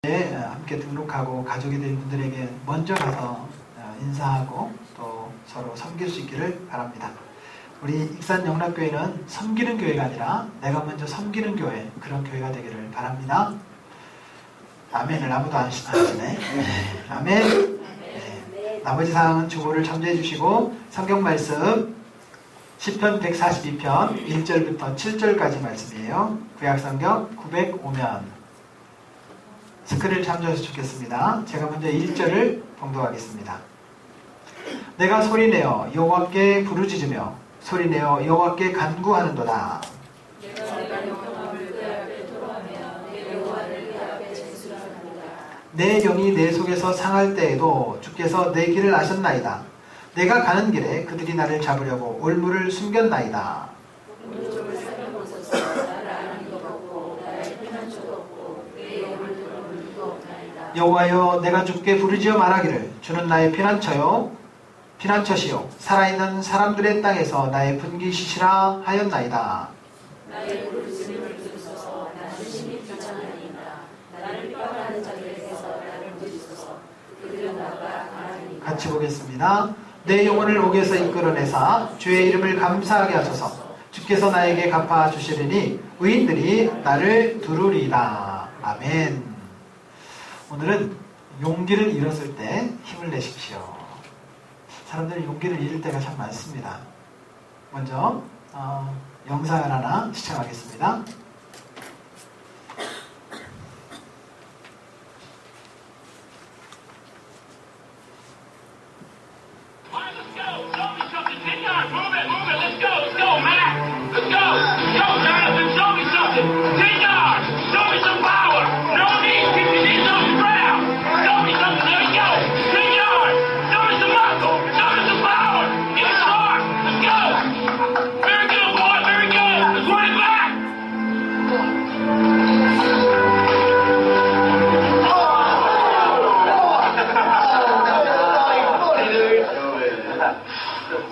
함께 등록하고 가족이 될 분들에게 먼저 가서 인사하고 또 서로 섬길 수 있기를 바랍니다. 우리 익산 영락교회는 섬기는 교회가 아니라 내가 먼저 섬기는 교회, 그런 교회가 되기를 바랍니다. 아멘을 아무도 안 하시네. 아멘. 네. 나머지 사항은 주보를 참조해 주시고 성경 말씀 시편 142편 1절부터 7절까지 말씀이에요. 구약성경 905면 스크린을 참조해서 좋겠습니다. 제가 먼저 1절을 봉독하겠습니다. 내가 소리내어 여호와께 부르짖으며 소리내어 여호와께 간구하는도다. 내 영이 내 속에서 상할 때에도 주께서 내 길을 아셨나이다. 내가 가는 길에 그들이 나를 잡으려고 올무를 숨겼나이다. 여호와여, 내가 주께 부르짖어 말하기를 주는 나의 피난처시요 살아있는 사람들의 땅에서 나의 분기시시라 하였나이다. 나의 부르짖음을 들으소서. 나는 심히 비장하니이다. 나를 핍박하는 자들에게서 나를 구주소서. 그들은 나가 하나님. 같이 보겠습니다. 내 영혼을 옥에서 이끌어내사 주의 이름을 감사하게 하소서. 주께서 나에게 갚아 주시리니 의인들이 나를 두루리이다. 아멘. 오늘은 용기를 잃었을 때 힘을 내십시오. 사람들이 용기를 잃을 때가 참 많습니다. 먼저 영상을 하나 시청하겠습니다.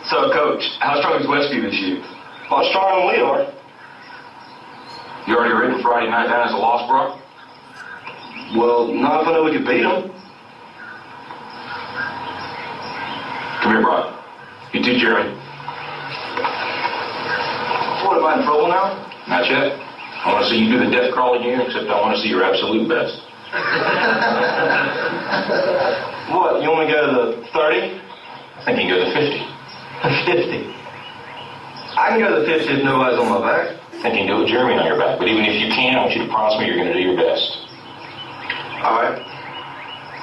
So, Coach, how strong is Westview this year? How strong we are. You already written Friday night down as a loss, Brock? Well, not if I know we could beat them. Come here, Brock. You too, Jeremy. What, am I in trouble now? Not yet. I want to see you do the death crawl again, except I want to see your absolute best. What, you want me to go to the 30? I think you can go to 50. 50. I can go to the 50 if nobody's on my back. I think you can do it with Jeremy on your back. But even if you can, I want you to promise me you're going to do your best. All right.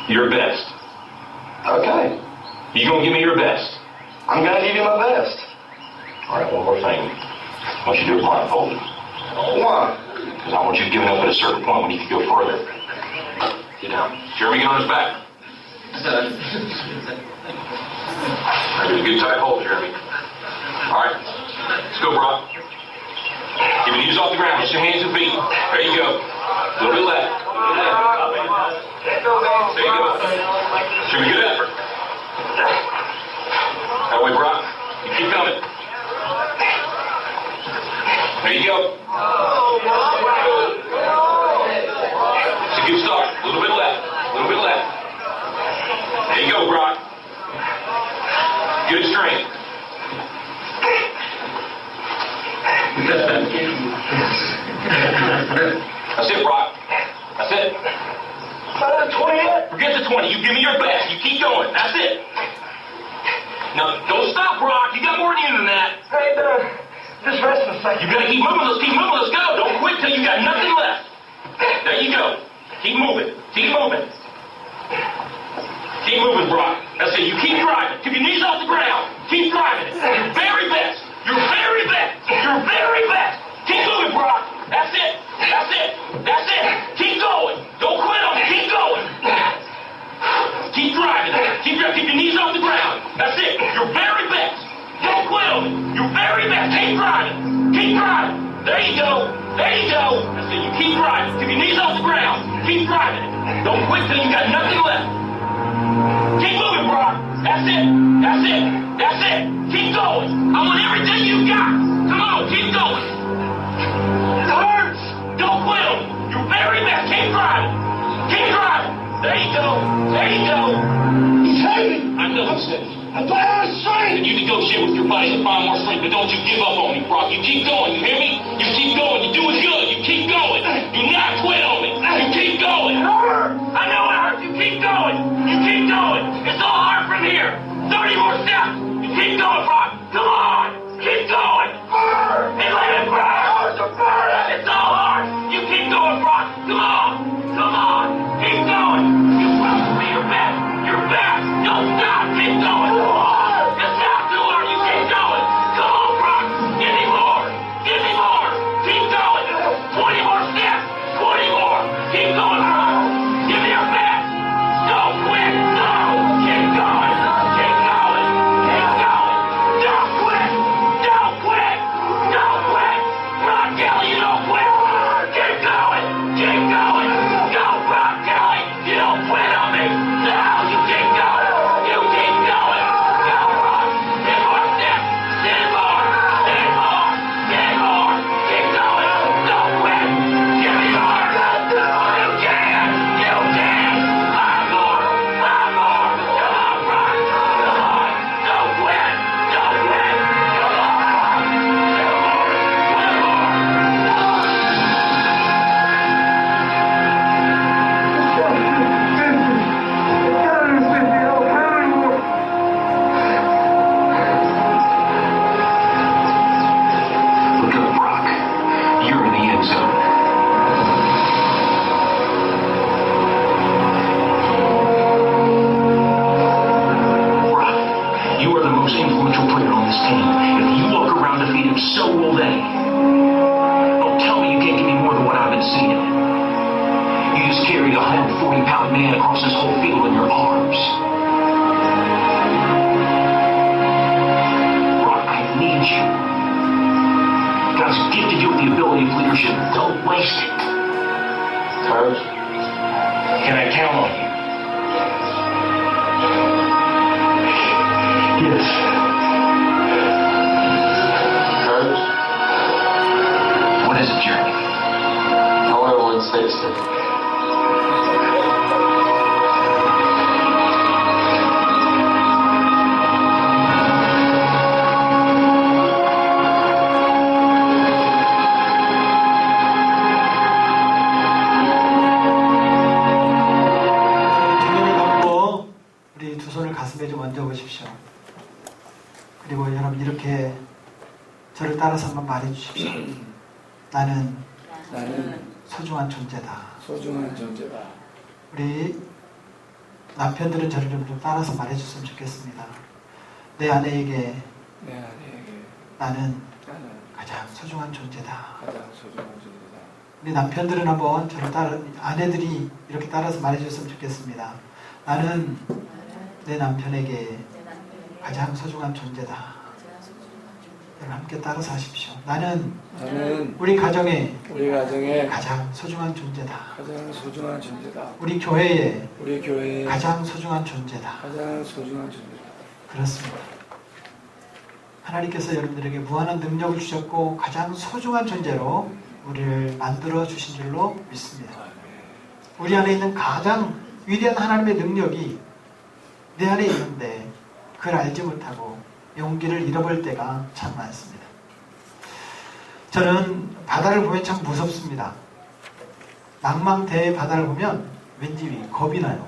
Your best. Okay. You going to give me your best? I'm going to give you my best. All right, one more thing. I want you to do it blindfolded. Why? Because I want you giving up at a certain point when you can go further. Sit down. Jeremy, get on his back. That was a good tight hold, Jeremy. All right. Let's go, Brock. Keep your knees off the ground. Just your hands and feet. There you go. A little bit left. There you go. Should be good effort. That way, Brock. You keep coming. There you go. It's a good start. A little bit left. A little bit left. There you go, Brock. Good strength. That's it, Brock. That's it. 20 yet? Forget the 20. You give me your best. You keep going. That's it. Now, don't stop, Brock. You got more in you than that. Hey, just rest a second. You gotta keep moving. Let's keep moving. Let's go. Don't quit till you got nothing left. There you go. Keep moving. Keep moving. Keep moving, Brock. That's it. You keep driving. Keep your knees off the ground. Keep driving it. Your very best. Your very best. Your very best. Keep moving, Brock. That's it. That's it. That's it. Keep going. Don't quit on it. Keep going. Keep driving it. Keep your knees off the ground. That's it. Your very best. Don't quit on it. Your very best. Keep driving. Keep driving. There you go. There you go. That's it. You keep driving. Keep your knees off the ground. Keep driving it. Don't quit till you got nothing left. Keep moving, Brock. That's it. That's it. That's it. Keep going. I want everything you got. Come on, keep going. It hurts. Don't quit. Your very best. Keep driving. Keep driving. There you go. There you go. He's hurting. I know he's safe. I'm out of strength. You negotiate with your body to find more strength, but don't you give up on me, Brock. You keep going, you hear me? You keep going. You're doing good. You keep going. Do not quit on me. You keep going. It hurts. I know it hurts. You keep going. You keep going. It's all hard from here. 30 more steps. You keep going, Brock. Come on. Keep going. Burn. And let it burn. It's all hard. You keep going, Brock. Come on. Come on. Keep going. You promised me your best. Your best. Don't stop. Keep going. It's not too hard. You keep going. Come on, Brock. Give me more. Give me more. Keep going. 20 more steps. 20 more. Keep going, Brock. Give me your best. Don't quit. No. Keep going. Keep going. Keep going. Don't quit. Don't quit. Don't quit. Brock Kelly, you don't quit. Keep going. Keep going. Go, Brock Kelly. You don't quit on me. No, you keep going. You keep going. Go, Brock. 10 more steps. 10 more. 10 more. 10 more. Keep going. Don't quit. Give me more. You can. You can. 5 more. 5 more. Come on, Brock. Come on. Don't quit. Don't quit. Come on, Brock. 2 more. 1 more. Look up, Brock. You're in the end zone. Brock, you are the most influential player on this team. If you look around defeated, so will they. Don't tell me you can't give me more than what I've been seeing. You just carried a 140-pound man across this whole field in your arms. Brock, I need you. God's gifted you with the ability of leadership. Don't waste it. Coach? Can I count on you? Yes. Coach? What is it, Jeremy? I want 160. 두 눈을 감고 우리 두 손을 가슴에 좀 얹어 보십시오. 그리고 여러분 이렇게 저를 따라서 한번 말해 주십시오. 나는 소중한 존재다. 소중한 존재다. 우리 남편들은 저를 좀 따라서 말해 줬으면 좋겠습니다. 내 아내에게 내 아내에게 나는 나는 가장 소중한 존재다. 가장 소중한 존재다. 우리 남편들은 한번 저를 따라, 아내들이 이렇게 따라서 말해줬으면 좋겠습니다. 나는 내 남편에게 가장 소중한 존재다. 여러분 함께 따라서 하십시오. 나는 나는 우리 가정에 우리 가정의 가장 소중한 존재다. 가장 소중한 존재다. 우리 교회에 우리 교회의 가장 소중한 존재다. 가장 소중한 존재다. 그렇습니다. 하나님께서 여러분들에게 무한한 능력을 주셨고 가장 소중한 존재로 우리를 만들어 주신 줄로 믿습니다. 우리 안에 있는 가장 위대한 하나님의 능력이 내 안에 있는데 그걸 알지 못하고 용기를 잃어버릴 때가 참 많습니다. 저는 바다를 보면 참 무섭습니다. 망망대해 바다를 보면 왠지 겁이 나요.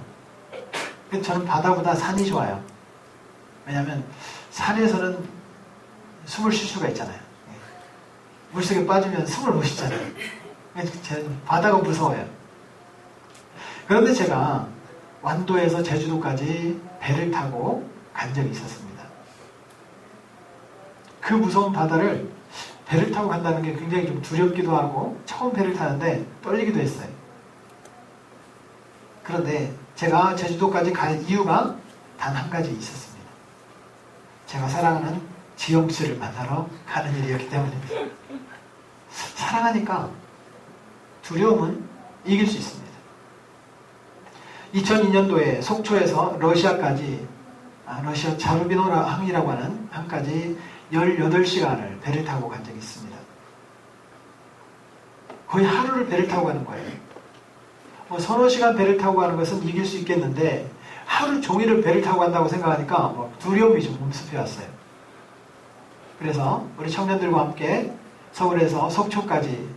근데 저는 바다보다 산이 좋아요. 왜냐하면 산에서는 숨을 쉴 수가 있잖아요. 물속에 빠지면 숨을 못 쉬잖아요. 저는 바다가 무서워요. 그런데 제가 완도에서 제주도까지 배를 타고 간 적이 있었습니다. 그 무서운 바다를 배를 타고 간다는 게 굉장히 좀 두렵기도 하고 처음 배를 타는데 떨리기도 했어요. 그런데 제가 제주도까지 갈 이유가 단 한 가지 있었습니다. 제가 사랑하는 지영 씨를 만나러 가는 일이었기 때문입니다. 사랑하니까 두려움은 이길 수 있습니다. 2002년도에 속초에서 러시아까지 러시아 자르비노 항이라고 하는 항까지 18시간을 배를 타고 간 적이 있습니다. 거의 하루를 배를 타고 가는 거예요. 뭐 서너 시간 배를 타고 가는 것은 이길 수 있겠는데 하루 종일을 배를 타고 간다고 생각하니까 뭐 두려움이 좀 엄습해 왔어요. 그래서 우리 청년들과 함께 서울에서 속초까지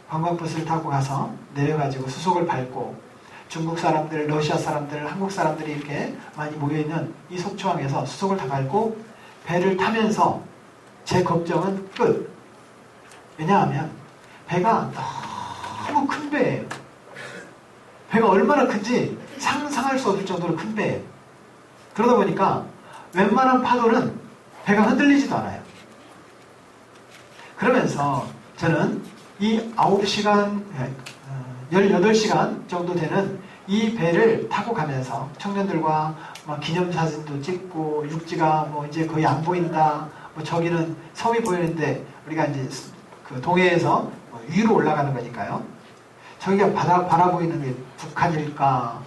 관광버스를 타고 가서 내려가지고 수속을 밟고 중국 사람들, 러시아 사람들, 한국 사람들이 이렇게 많이 모여있는 이 속초항에서 수속을 다 밟고 배를 타면서 제 걱정은 끝. 왜냐하면 배가 너무 큰 배예요. 배가 얼마나 큰지 상상할 수 없을 정도로 큰 배예요. 그러다 보니까 웬만한 파도는 배가 흔들리지도 않아요. 그러면서 저는 이 9시간, 18시간 정도 되는 이 배를 타고 가면서 청년들과 막 기념사진도 찍고 육지가 뭐 이제 거의 안 보인다. 뭐 저기는 섬이 보이는데 우리가 이제 그 동해에서 위로 올라가는 거니까요. 저기가 바라 보이는 게 북한일까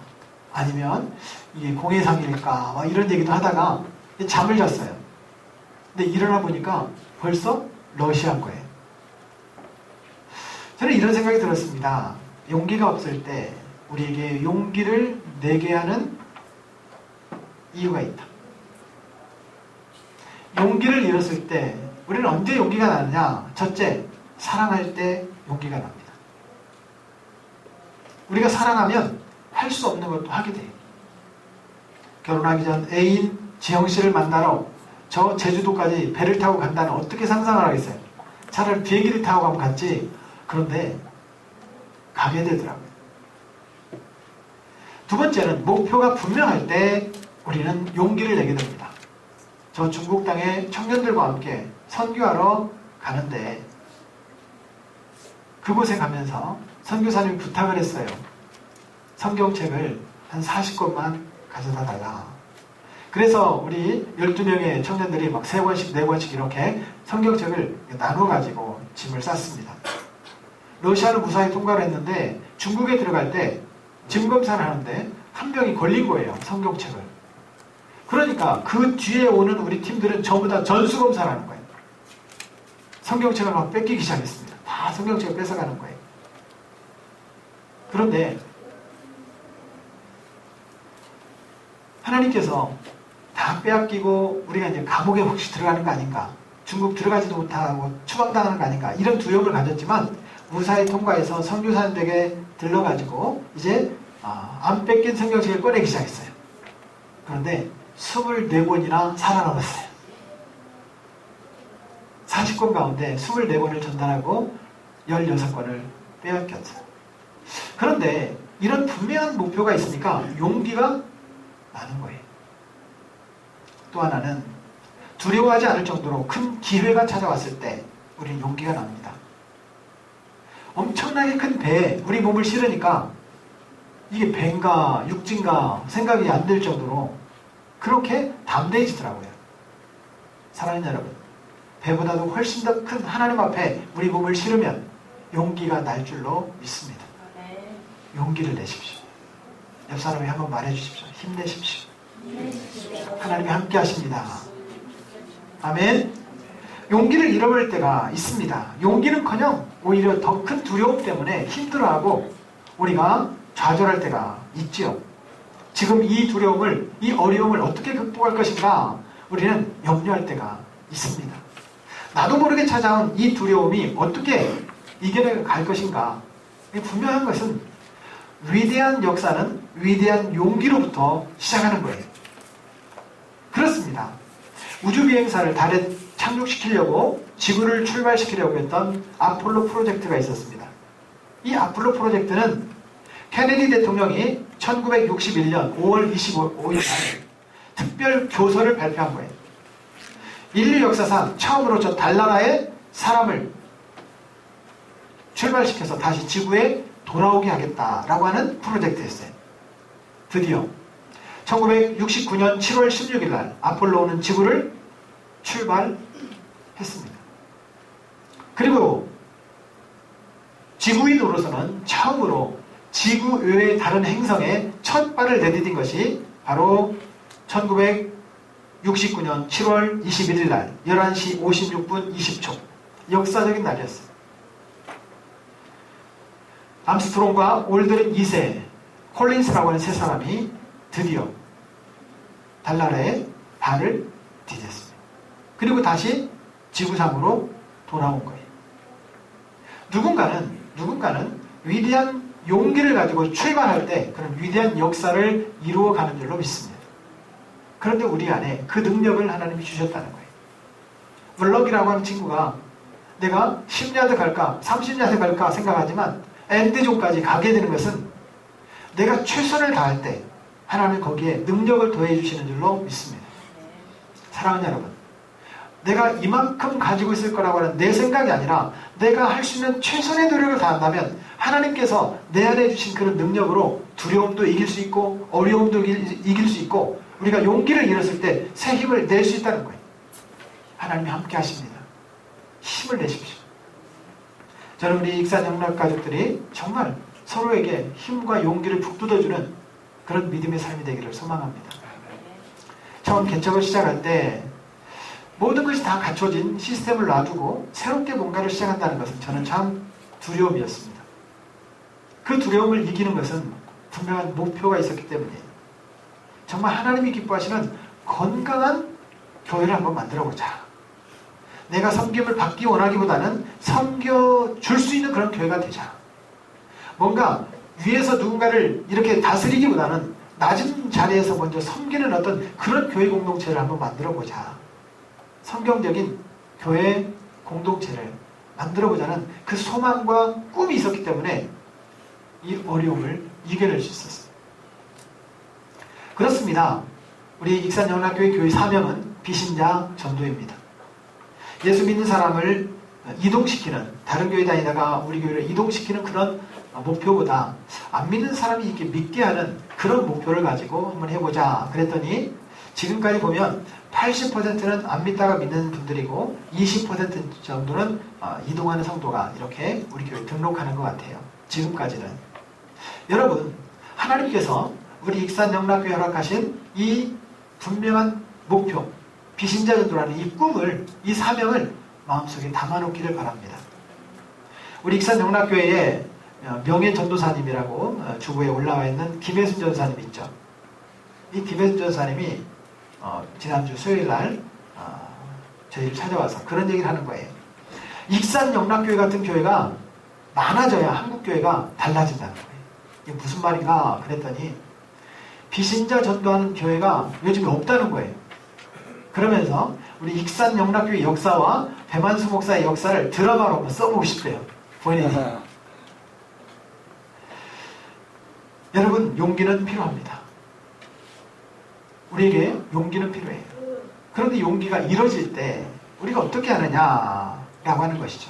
아니면 이게 공해상일까 막 이런 얘기도 하다가 잠을 잤어요. 근데 일어나 보니까 벌써 러시아인 거예요. 저는 이런 생각이 들었습니다. 용기가 없을 때 우리에게 용기를 내게 하는 이유가 있다. 용기를 잃었을 때 우리는 언제 용기가 나느냐? 첫째, 사랑할 때 용기가 납니다. 우리가 사랑하면 할 수 없는 것도 하게 돼요. 결혼하기 전 애인 지영씨를 만나러 저 제주도까지 배를 타고 간다는 어떻게 상상을 하겠어요? 차라리 비행기를 타고 가면 갔지. 그런데 가게 되더라고요. 두 번째는 목표가 분명할 때 우리는 용기를 내게 됩니다. 저 중국 땅에 청년들과 함께 선교하러 가는데 그곳에 가면서 선교사님이 부탁을 했어요. 성경책을 한 40권만 가져다 달라. 그래서 우리 12명의 청년들이 막 3권씩 4권씩 이렇게 성경책을 나눠가지고 짐을 쌌습니다. 러시아는 무사히 통과를 했는데 중국에 들어갈 때 짐검사를 하는데 한 명이 걸린 거예요. 성경책을. 그러니까 그 뒤에 오는 우리 팀들은 전부 다 전수검사를 하는 거예요. 성경책을 막 뺏기기 시작했습니다. 다 성경책을 뺏어가는 거예요. 그런데 하나님께서 다 빼앗기고 우리가 이제 감옥에 혹시 들어가는 거 아닌가, 중국 들어가지도 못하고 추방당하는 거 아닌가, 이런 두려움을 가졌지만 무사히 통과해서 선교사님에게 들러가지고 이제 안 뺏긴 성경책을 꺼내기 시작했어요. 그런데 24권이나 살아남았어요. 40권 가운데 24권을 전달하고 16권을 빼앗겼어요. 그런데 이런 분명한 목표가 있으니까 용기가 나는 거예요. 또 하나는 두려워하지 않을 정도로 큰 기회가 찾아왔을 때 우리는 용기가 납니다. 엄청나게 큰 배에 우리 몸을 실으니까 이게 배인가 육지인가 생각이 안 들 정도로 그렇게 담대해지더라고요. 사랑하는 여러분, 배보다도 훨씬 더 큰 하나님 앞에 우리 몸을 실으면 용기가 날 줄로 믿습니다. 용기를 내십시오. 옆 사람이 한번 말해주십시오. 힘내십시오. 하나님이 함께 하십니다. 아멘. 용기를 잃어버릴 때가 있습니다. 용기는커녕 오히려 더 큰 두려움 때문에 힘들어하고 우리가 좌절할 때가 있지요. 지금 이 두려움을, 이 어려움을 어떻게 극복할 것인가 우리는 염려할 때가 있습니다. 나도 모르게 찾아온 이 두려움이 어떻게 이겨내갈 것인가. 분명한 것은 위대한 역사는 위대한 용기로부터 시작하는 거예요. 그렇습니다. 우주비행사를 달에 착륙시키려고 지구를 출발시키려고 했던 아폴로 프로젝트가 있었습니다. 이 아폴로 프로젝트는 케네디 대통령이 1961년 5월 25일 날 특별 교서를 발표한 거예요. 인류 역사상 처음으로 저 달나라에 사람을 출발시켜서 다시 지구에 돌아오게 하겠다라고 하는 프로젝트였어요. 드디어 1969년 7월 16일 날 아폴로는 지구를 출발했습니다. 그리고 지구인으로서는 처음으로 지구 외의 다른 행성에 첫 발을 내디딘 것이 바로 1969년 7월 21일 날 11시 56분 20초 역사적인 날이었어요. 암스트롱과 올드린 2세, 콜린스라고 하는 세 사람이 드디어 달나라에 발을 디뎠습니다. 그리고 다시 지구상으로 돌아온 거예요. 누군가는 위대한 용기를 가지고 출발할 때 그런 위대한 역사를 이루어가는 줄로 믿습니다. 그런데 우리 안에 그 능력을 하나님이 주셨다는 거예요. 물럭이라고 하는 친구가 내가 10야드 갈까 30야드 갈까 생각하지만 엔드존까지 가게 되는 것은 내가 최선을 다할 때 하나님은 거기에 능력을 더해 주시는 줄로 믿습니다. 사랑하는 여러분, 내가 이만큼 가지고 있을 거라고 하는 내 생각이 아니라 내가 할 수 있는 최선의 노력을 다한다면 하나님께서 내 안에 주신 그런 능력으로 두려움도 이길 수 있고 어려움도 이길 수 있고 우리가 용기를 잃었을 때 새 힘을 낼 수 있다는 거예요. 하나님이 함께 하십니다. 힘을 내십시오. 저는 우리 익산 영락 가족들이 정말 서로에게 힘과 용기를 북돋아주는 그런 믿음의 삶이 되기를 소망합니다. 처음 개척을 시작할 때 모든 것이 다 갖춰진 시스템을 놔두고 새롭게 뭔가를 시작한다는 것은 저는 참 두려움이었습니다. 그 두려움을 이기는 것은 분명한 목표가 있었기 때문이에요. 정말 하나님이 기뻐하시는 건강한 교회를 한번 만들어보자. 내가 섬김을 받기 원하기보다는 섬겨줄 수 있는 그런 교회가 되자. 뭔가 위에서 누군가를 이렇게 다스리기보다는 낮은 자리에서 먼저 섬기는 어떤 그런 교회 공동체를 한번 만들어보자. 성경적인 교회 공동체를 만들어보자는 그 소망과 꿈이 있었기 때문에 이 어려움을 이겨낼 수 있었어요. 그렇습니다. 우리 익산영락교회 교회 사명은 비신자 전도입니다. 예수 믿는 사람을 이동시키는, 다른 교회 다니다가 우리 교회를 이동시키는 그런 목표보다 안 믿는 사람이 이렇게 믿게 하는 그런 목표를 가지고 한번 해보자 그랬더니 지금까지 보면 80%는 안 믿다가 믿는 분들이고 20% 정도는 이동하는 성도가 이렇게 우리 교회에 등록하는 것 같아요. 지금까지는. 여러분, 하나님께서 우리 익산영락교회 허락하신 이 분명한 목표, 비신자 전도라는 이 꿈을, 이 사명을 마음속에 담아놓기를 바랍니다. 우리 익산영락교회에 명예 전도사님이라고 주부에 올라와 있는 김혜순 전사님 있죠. 이 김혜순 전사님이 지난주 수요일날 저희를 찾아와서 그런 얘기를 하는 거예요. 익산영락교회 같은 교회가 많아져야 한국교회가 달라진다는 거예요. 이게 무슨 말인가 그랬더니 비신자 전도하는 교회가 요즘에 없다는 거예요. 그러면서 우리 익산영락교회 역사와 배만수 목사의 역사를 드라마로 한번 써보고 싶대요. 본인이. 여러분, 용기는 필요합니다. 우리에게 용기는 필요해요. 그런데 용기가 이뤄질 때 우리가 어떻게 하느냐라고 하는 것이죠.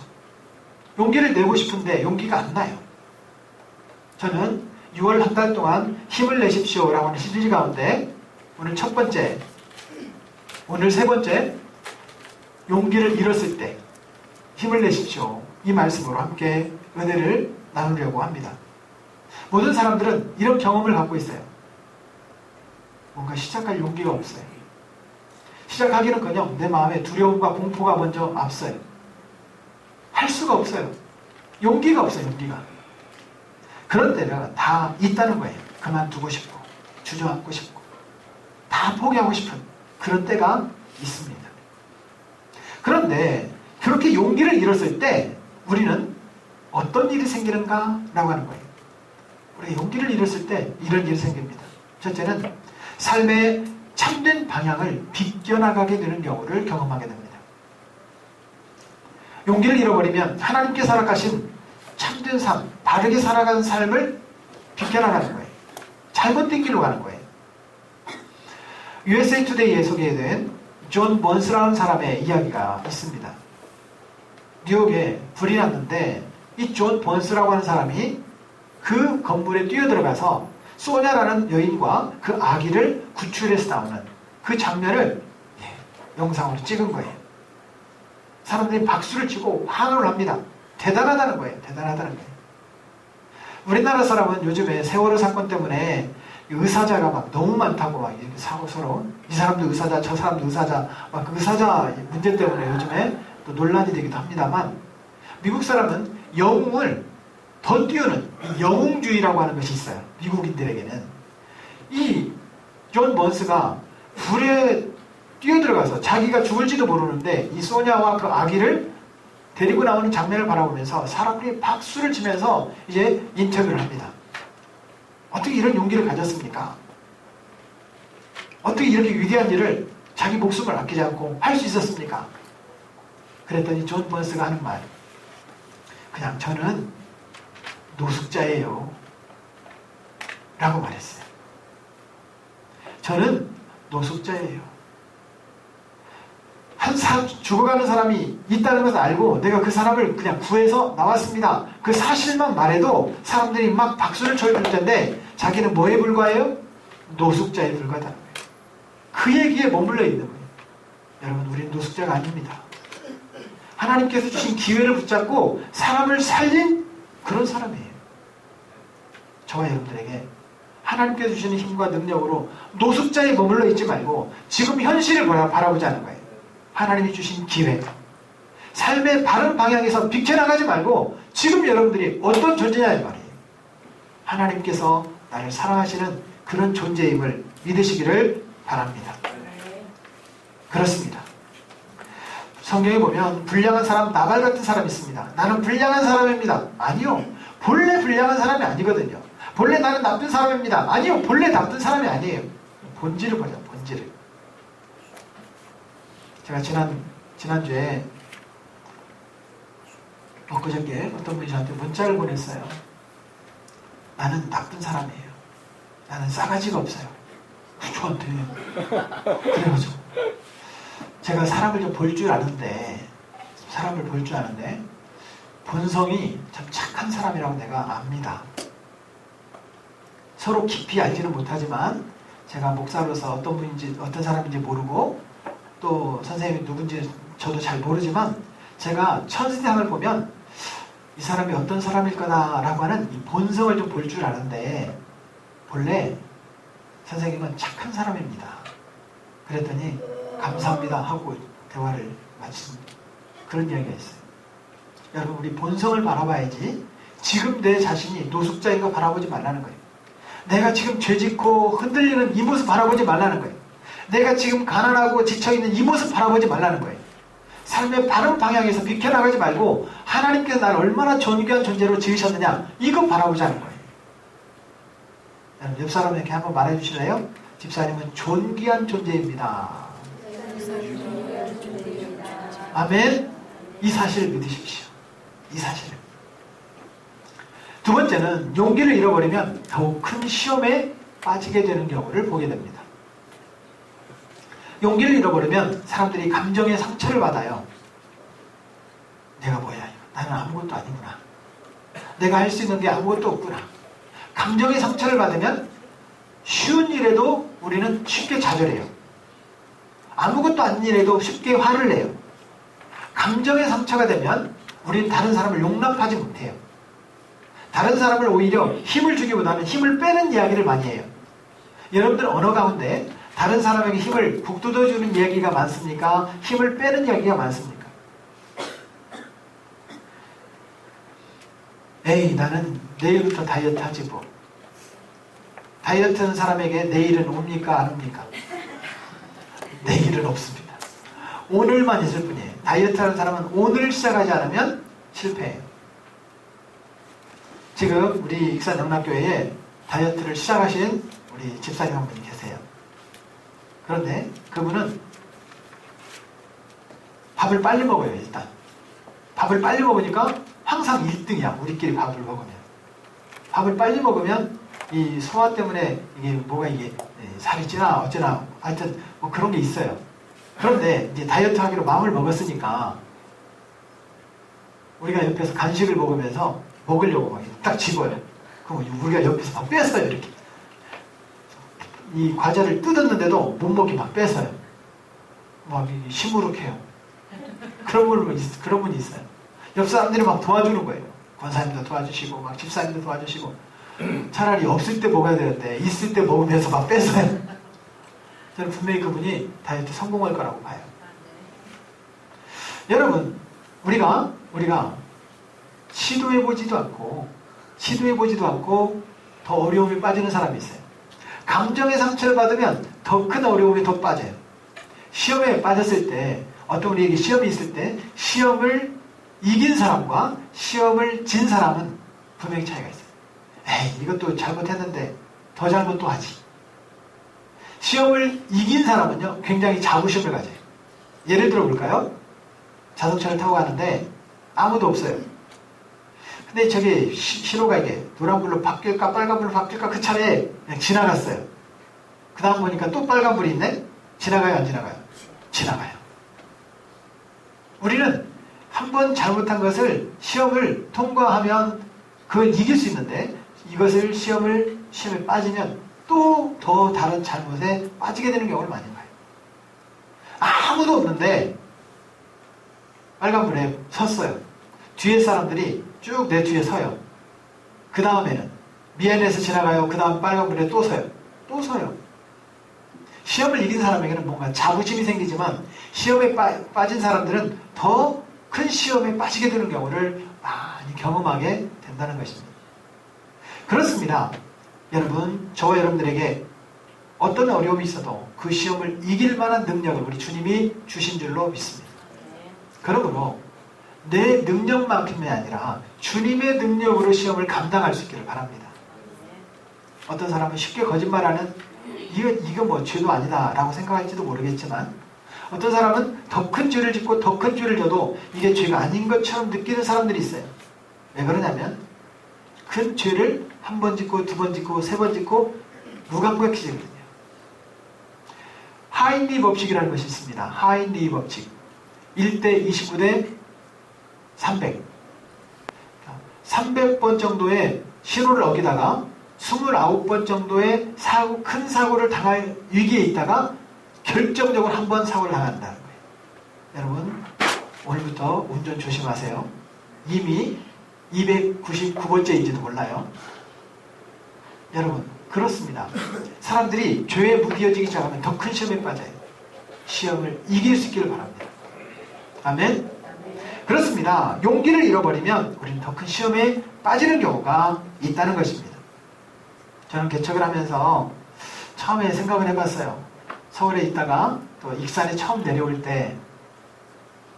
용기를 내고 싶은데 용기가 안 나요. 저는 6월 한 달 동안 힘을 내십시오라고 하는 시리즈 가운데 오늘 첫 번째, 오늘 세 번째, 용기를 잃었을 때 힘을 내십시오. 이 말씀으로 함께 은혜를 나누려고 합니다. 모든 사람들은 이런 경험을 갖고 있어요. 뭔가 시작할 용기가 없어요. 시작하기는커녕 내 마음에 두려움과 공포가 먼저 앞서요. 할 수가 없어요. 용기가 없어요. 용기가. 그런 때가 다 있다는 거예요. 그만두고 싶고 주저앉고 싶고 다 포기하고 싶은 그런 때가 있습니다. 그런데 그렇게 용기를 잃었을 때 우리는 어떤 일이 생기는가 라고 하는 거예요. 우리가 용기를 잃었을 때 이런 일이 생깁니다. 첫째는 삶의 참된 방향을 비껴나가게 되는 경우를 경험하게 됩니다. 용기를 잃어버리면 하나님께서 허락하신 참된 삶, 바르게 살아가는 삶을 비껴나가는 거예요. 잘못된 길로 가는 거예요. USA Today에 소개된 존 번스라는 사람의 이야기가 있습니다. 뉴욕에 불이 났는데 이 존 번스라고 하는 사람이 그 건물에 뛰어들어가서 소냐라는 여인과 그 아기를 구출해서 나오는 그 장면을 영상으로 찍은 거예요. 사람들이 박수를 치고 환호를 합니다. 대단하다는 거예요. 대단하다는 거예요. 우리나라 사람은 요즘에 세월호 사건 때문에 의사자가 막 너무 많다고 막 이렇게 서로 이 사람도 의사자, 저 사람도 의사자, 막 그 의사자 문제 때문에 요즘에 또 논란이 되기도 합니다만 미국 사람은 영웅을 더 띄우는 영웅주의라고 하는 것이 있어요. 미국인들에게는. 이 존 번스가 불에 뛰어들어가서 자기가 죽을지도 모르는데 이 소냐와 그 아기를 데리고 나오는 장면을 바라보면서 사람들이 박수를 치면서 이제 인터뷰를 합니다. 어떻게 이런 용기를 가졌습니까? 어떻게 이렇게 위대한 일을 자기 목숨을 아끼지 않고 할 수 있었습니까? 그랬더니 존 번스가 하는 말, 그냥 저는 노숙자예요 라고 말했어요. 저는 노숙자예요. 한 사람, 죽어가는 사람이 있다는 것을 알고 내가 그 사람을 그냥 구해서 나왔습니다. 그 사실만 말해도 사람들이 막 박수를 쳐줄 텐데 자기는 뭐에 불과해요? 노숙자에 불과하다는 거예요. 그 얘기에 머물러 있는 거예요. 여러분, 우리는 노숙자가 아닙니다. 하나님께서 주신 기회를 붙잡고 사람을 살린 그런 사람이에요. 저와 여러분들에게 하나님께서 주시는 힘과 능력으로 노숙자에 머물러 있지 말고 지금 현실을 바라보자는 거예요. 하나님이 주신 기회, 삶의 바른 방향에서 비켜나가지 말고 지금 여러분들이 어떤 존재냐 이 말이에요. 하나님께서 나를 사랑하시는 그런 존재임을 믿으시기를 바랍니다. 그렇습니다. 성경에 보면 불량한 사람, 나발 같은 사람이 있습니다. 나는 불량한 사람입니다. 아니요. 본래 불량한 사람이 아니거든요. 본래 나는 나쁜 사람입니다. 아니요. 본래 나쁜 사람이 아니에요. 본질을 보자. 본질을. 제가 지난주에 엊그저께 어떤 분이 저한테 문자를 보냈어요. 나는 나쁜 사람이에요. 나는 싸가지가 없어요. 저한테. 그래가지고 제가 사람을 좀 볼 줄 아는데 본성이 참 착한 사람이라고 내가 압니다. 서로 깊이 알지는 못하지만 제가 목사로서 어떤 분인지 어떤 사람인지 모르고 또 선생님이 누군지 저도 잘 모르지만 제가 천세상을 보면 이 사람이 어떤 사람일 거다라고 하는 이 본성을 좀 볼 줄 아는데 본래 선생님은 착한 사람입니다. 그랬더니 감사합니다 하고 대화를 마친 그런 이야기가 있어요. 여러분, 우리 본성을 바라봐야지 지금 내 자신이 노숙자인 거 바라보지 말라는 거예요. 내가 지금 죄짓고 흔들리는 이 모습 바라보지 말라는 거예요. 내가 지금 가난하고 지쳐있는 이 모습 바라보지 말라는 거예요. 삶의 바른 방향에서 비켜나가지 말고 하나님께서 나를 얼마나 존귀한 존재로 지으셨느냐 이거 바라보자는 거예요. 여러분, 옆 사람에게 한번 말해주실래요? 집사님은 존귀한 존재입니다. 아멘. 이 사실을 믿으십시오. 이 사실을. 두 번째는 용기를 잃어버리면 더욱 큰 시험에 빠지게 되는 경우를 보게 됩니다. 용기를 잃어버리면 사람들이 감정의 상처를 받아요. 내가 뭐야? 나는 아무것도 아니구나. 내가 할 수 있는 게 아무것도 없구나. 감정의 상처를 받으면 쉬운 일에도 우리는 쉽게 좌절해요. 아무것도 아닌 일에도 쉽게 화를 내요. 감정의 상처가 되면 우리는 다른 사람을 용납하지 못해요. 다른 사람을 오히려 힘을 주기보다는 힘을 빼는 이야기를 많이 해요. 여러분들 언어 가운데 다른 사람에게 힘을 북돋워주는 이야기가 많습니까? 힘을 빼는 이야기가 많습니까? 에이, 나는 내일부터 다이어트 하지 뭐. 다이어트 하는 사람에게 내일은 옵니까? 안 옵니까? 내일은 없습니다. 오늘만 있을 뿐이에요. 다이어트 하는 사람은 오늘 시작하지 않으면 실패해요. 지금 우리 익산 영락교회에 다이어트를 시작하신 우리 집사님 한 분이 계세요. 그런데 그분은 밥을 빨리 먹어요. 일단 밥을 빨리 먹으니까 항상 1등이야. 우리끼리 밥을 먹으면. 밥을 빨리 먹으면 이 소화 때문에 이게 뭐가 이게 살이 찌나 어쩌나 하여튼 뭐 그런 게 있어요. 그런데 이제 다이어트 하기로 마음을 먹었으니까 우리가 옆에서 간식을 먹으면서 먹으려고 막 딱 집어요. 그럼 우리가 옆에서 막 뺏어요. 이렇게 이 과자를 뜯었는데도 못 먹게 막 뺏어요. 막 시무룩해요. 그런 분이 있어요. 옆 사람들이 막 도와주는 거예요. 권사님도 도와주시고 막 집사님도 도와주시고 차라리 없을 때 먹어야 되는데 있을 때 먹으면서 막 뺏어요. 저는 분명히 그분이 다이어트 성공할 거라고 봐요. 여러분, 우리가 시도해보지도 않고 시도해보지도 않고 더 어려움에 빠지는 사람이 있어요. 감정의 상처를 받으면 더 큰 어려움에 더 빠져요. 시험에 빠졌을 때, 어떤 우리에게 시험이 있을 때 시험을 이긴 사람과 시험을 진 사람은 분명히 차이가 있어요. 에이, 이것도 잘못했는데 더 잘못 또 하지. 시험을 이긴 사람은요, 굉장히 자부심을 가져요. 예를 들어 볼까요? 자동차를 타고 가는데 아무도 없어요. 근데 저기 신호가 이게 노란불로 바뀔까 빨간불로 바뀔까 그 차례에 그냥 지나갔어요. 그 다음 보니까 또 빨간불이 있네? 지나가요 안 지나가요? 지나가요. 우리는 한 번 잘못한 것을 시험을 통과하면 그걸 이길 수 있는데 이것을 시험에 빠지면 또 더 다른 잘못에 빠지게 되는 경우를 많이 봐요. 아무도 없는데 빨간불에 섰어요. 뒤에 사람들이 쭉 내 뒤에 서요. 그 다음에는 미안해서 지나가요. 그 다음 빨간불에 또 서요. 또 서요. 시험을 이긴 사람에게는 뭔가 자부심이 생기지만 시험에 빠진 사람들은 더 큰 시험에 빠지게 되는 경우를 많이 경험하게 된다는 것입니다. 그렇습니다. 여러분, 저와 여러분들에게 어떤 어려움이 있어도 그 시험을 이길 만한 능력을 우리 주님이 주신 줄로 믿습니다. 그러므로 내 능력만큼이 아니라 주님의 능력으로 시험을 감당할 수 있기를 바랍니다. 어떤 사람은 쉽게 거짓말하는 이거 뭐 죄도 아니다 라고 생각할지도 모르겠지만 어떤 사람은 더 큰 죄를 짓고 더 큰 죄를 져도 이게 죄가 아닌 것처럼 느끼는 사람들이 있어요. 왜 그러냐면 큰 죄를 한 번 짓고 두 번 짓고 세 번 짓고 무감각해지거든요. 하인리 법칙이라는 것이 있습니다. 하인리 법칙 1대 29대 300 300번 정도의 신호를 어기다가 29번 정도의 큰 사고를 당할 위기에 있다가 결정적으로 한 번 사고를 당한다는 거예요. 여러분, 오늘부터 운전 조심하세요. 이미 299번째인지도 몰라요. 여러분, 그렇습니다. 사람들이 죄에 무디어지기 시작하면 더 큰 시험에 빠져요. 시험을 이길 수 있기를 바랍니다. 아멘? 그렇습니다. 용기를 잃어버리면 우리는 더 큰 시험에 빠지는 경우가 있다는 것입니다. 저는 개척을 하면서 처음에 생각을 해봤어요. 서울에 있다가 또 익산에 처음 내려올 때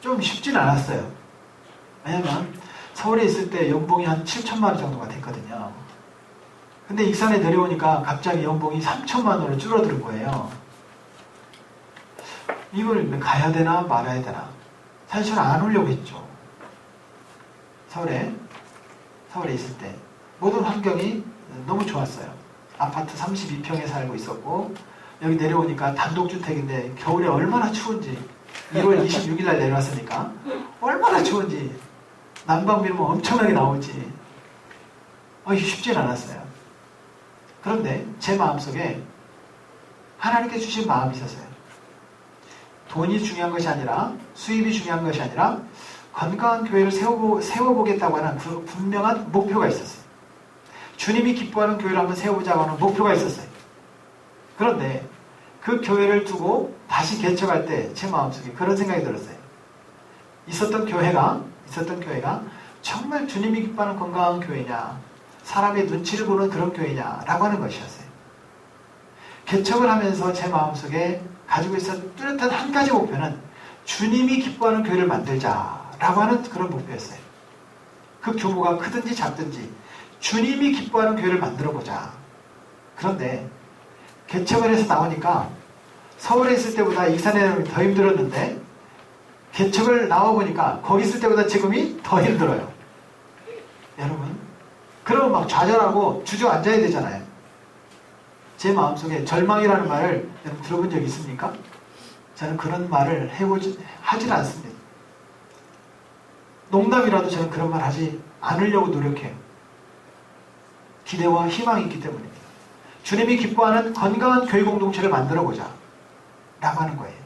좀 쉽진 않았어요. 왜냐면 서울에 있을 때 연봉이 한 7천만 원 정도가 됐거든요. 근데 익산에 내려오니까 갑자기 연봉이 3천만 원으로 줄어드는 거예요. 이걸 가야 되나 말아야 되나. 사실 저는 안 오려고 했죠. 서울에 있을 때 모든 환경이 너무 좋았어요. 아파트 32평에 살고 있었고 여기 내려오니까 단독주택인데 겨울에 얼마나 추운지 2월 26일 날 내려왔으니까 얼마나 추운지 난방비는 뭐 엄청나게 나오지. 쉽진 않았어요. 그런데 제 마음속에 하나님께 주신 마음이 있었어요. 돈이 중요한 것이 아니라 수입이 중요한 것이 아니라 건강한 교회를 세워보겠다고 하는 그 분명한 목표가 있었어요. 주님이 기뻐하는 교회를 한번 세워보자고 하는 목표가 있었어요. 그런데 그 교회를 두고 다시 개척할 때 제 마음속에 그런 생각이 들었어요. 있었던 교회가 정말 주님이 기뻐하는 건강한 교회냐, 사람의 눈치를 보는 그런 교회냐 라고 하는 것이었어요. 개척을 하면서 제 마음속에 가지고 있었던 뚜렷한 한 가지 목표는 주님이 기뻐하는 교회를 만들자라고 하는 그런 목표였어요. 그 규모가 크든지 작든지 주님이 기뻐하는 교회를 만들어보자. 그런데 개척을 해서 나오니까 서울에 있을 때보다 익산에 더 힘들었는데 개척을 나와보니까 거기 있을 때보다 지금이 더 힘들어요. 여러분, 그러면 막 좌절하고 주저앉아야 되잖아요. 제 마음속에 절망이라는 말을 여러분 들어본 적 있습니까? 저는 그런 말을 하질 않습니다. 농담이라도 저는 그런 말 하지 않으려고 노력해요. 기대와 희망이 있기 때문입니다. 주님이 기뻐하는 건강한 교회 공동체를 만들어보자 라고 하는 거예요.